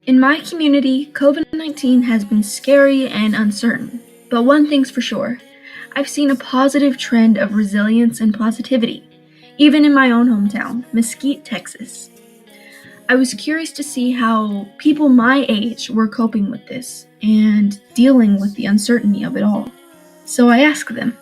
In my community, COVID-19 has been scary and uncertain, but one thing's for sure. I've seen a positive trend of resilience and positivity, even in my own hometown, Mesquite, Texas. I was curious to see how people my age were coping with this and dealing with the uncertainty of it all. So I asked them.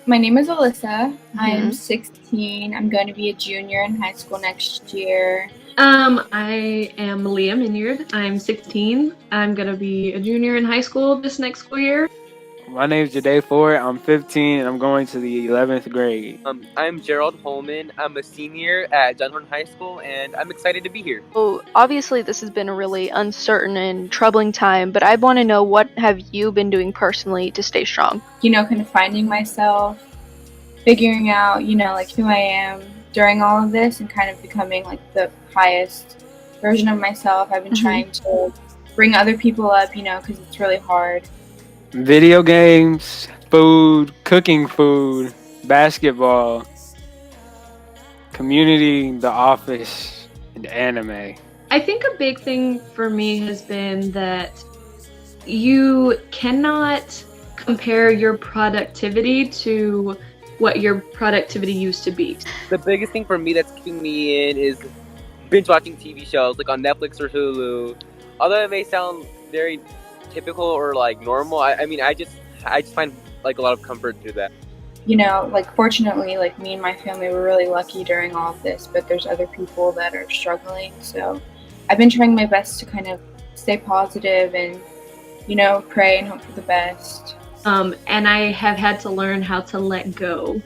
My name is Alyssa. I'm Mhm. 16. I'm going to be a junior in high school next year. I am Malia Minyard. I'm 16. I'm gonna be a junior in high school this next school year. My name's Jade Ford. I'm 15 and I'm going to the 11th grade. I'm Gerald Holman. I'm a senior at John Horn High School, and I'm excited to be here. So obviously this has been a really uncertain and troubling time, but I want to know, what have you been doing personally to stay strong? Kind of finding myself, figuring out, like who I am during all of this and kind of becoming like the highest version of myself. I've been trying to bring other people up, because it's really hard. Video games, food, cooking food, basketball, community, the office, and anime. I think a big thing for me has been that you cannot compare your productivity to what your productivity used to be. The biggest thing for me that's keeping me in is binge watching TV shows like on Netflix or Hulu. Although it may sound very typical or like normal, I just find like a lot of comfort through that. Fortunately, like me and my family were really lucky during all of this, but there's other people that are struggling. So I've been trying my best to kind of stay positive and, pray and hope for the best. And I have had to learn how to let go,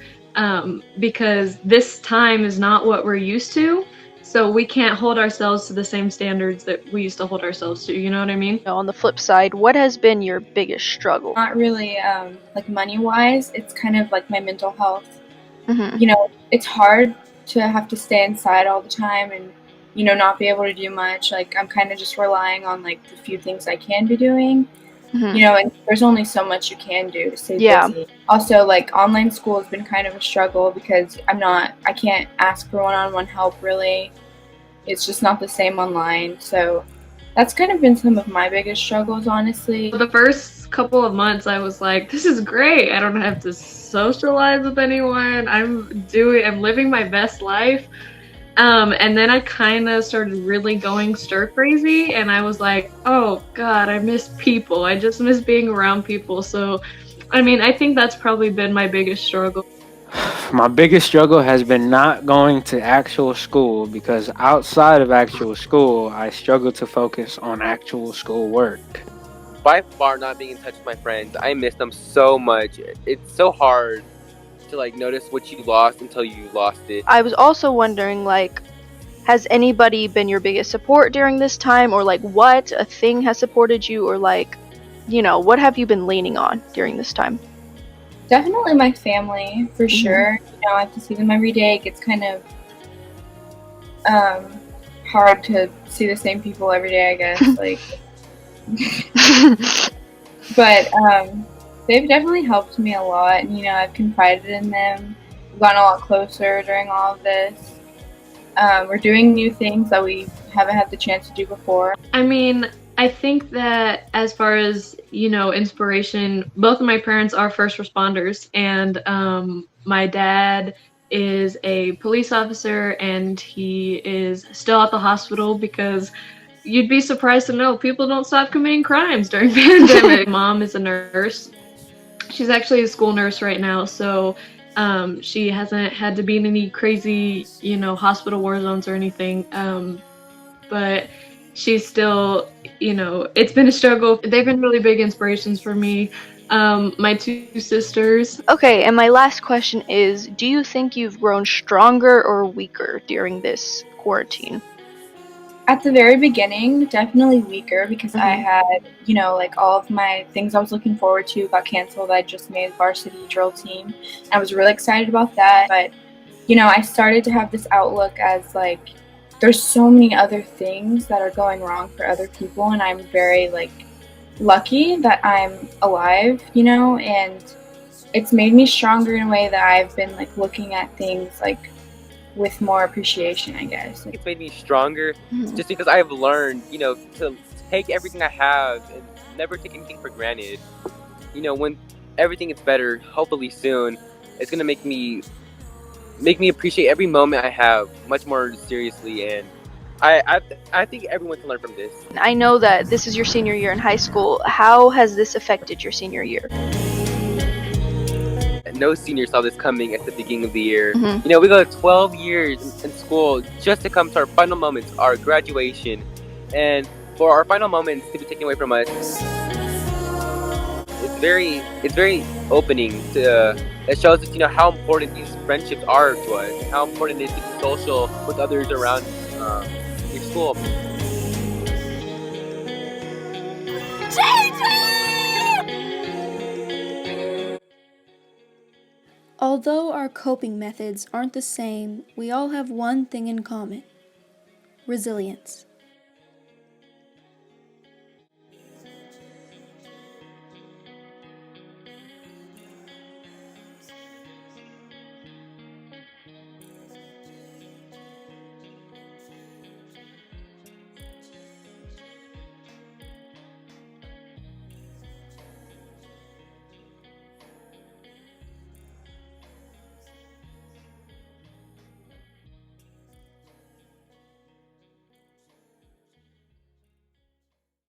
because this time is not what we're used to. So we can't hold ourselves to the same standards that we used to hold ourselves to, you know what I mean? On the flip side, what has been your biggest struggle? Not really like money-wise. It's kind of like my mental health. Mm-hmm. It's hard to have to stay inside all the time and, not be able to do much. Like, I'm kind of just relying on like the few things I can be doing. Mm-hmm. And there's only so much you can do to stay busy. Also, like, online school has been kind of a struggle because I can't ask for one-on-one help, really. It's just not the same online. So that's kind of been some of my biggest struggles, honestly. The first couple of months I was like, this is great. I don't have to socialize with anyone. I'm living my best life. And then I kind of started really going stir crazy, and I was like, oh God, I miss people. I just miss being around people. So, I think that's probably been my biggest struggle. My biggest struggle has been not going to actual school, because outside of actual school, I struggle to focus on actual school work. By far, not being in touch with my friends, I miss them so much. It's so hard to like notice what you lost until you lost it. I was also wondering, like, has anybody been your biggest support during this time, or like what a thing has supported you, or like, what have you been leaning on during this time? Definitely my family, for sure. I have to see them every day. It gets kind of hard to see the same people every day, I guess. Like, but they've definitely helped me a lot, and I've confided in them. We've gotten a lot closer during all of this. We're doing new things that we haven't had the chance to do before. I think that as far as, inspiration, both of my parents are first responders, and my dad is a police officer, and he is still at the hospital because you'd be surprised to know people don't stop committing crimes during pandemic. Mom is a nurse. She's actually a school nurse right now, so she hasn't had to be in any crazy, hospital war zones or anything. But she's still, it's been a struggle. They've been really big inspirations for me. My two sisters. Okay, and my last question is, do you think you've grown stronger or weaker during this quarantine? At the very beginning, definitely weaker, because I had, like all of my things I was looking forward to got canceled. I just made varsity drill team. I was really excited about that. But, I started to have this outlook as like, there's so many other things that are going wrong for other people, and I'm very like lucky that I'm alive, and it's made me stronger in a way that I've been like looking at things like with more appreciation, I guess. It's made me stronger Mhm. just because I've learned, to take everything I have and never take anything for granted. When everything gets better, hopefully soon, it's gonna make me appreciate every moment I have much more seriously, and I think everyone can learn from this. I know that this is your senior year in high school. How has this affected your senior year? No senior saw this coming at the beginning of the year. Mhm. We go 12 years in school just to come to our final moments, our graduation, and for our final moments to be taken away from us. It's very opening to. It shows us, how important these friendships are to us, and how important it is to be social with others around your school. Although our coping methods aren't the same, we all have one thing in common: resilience.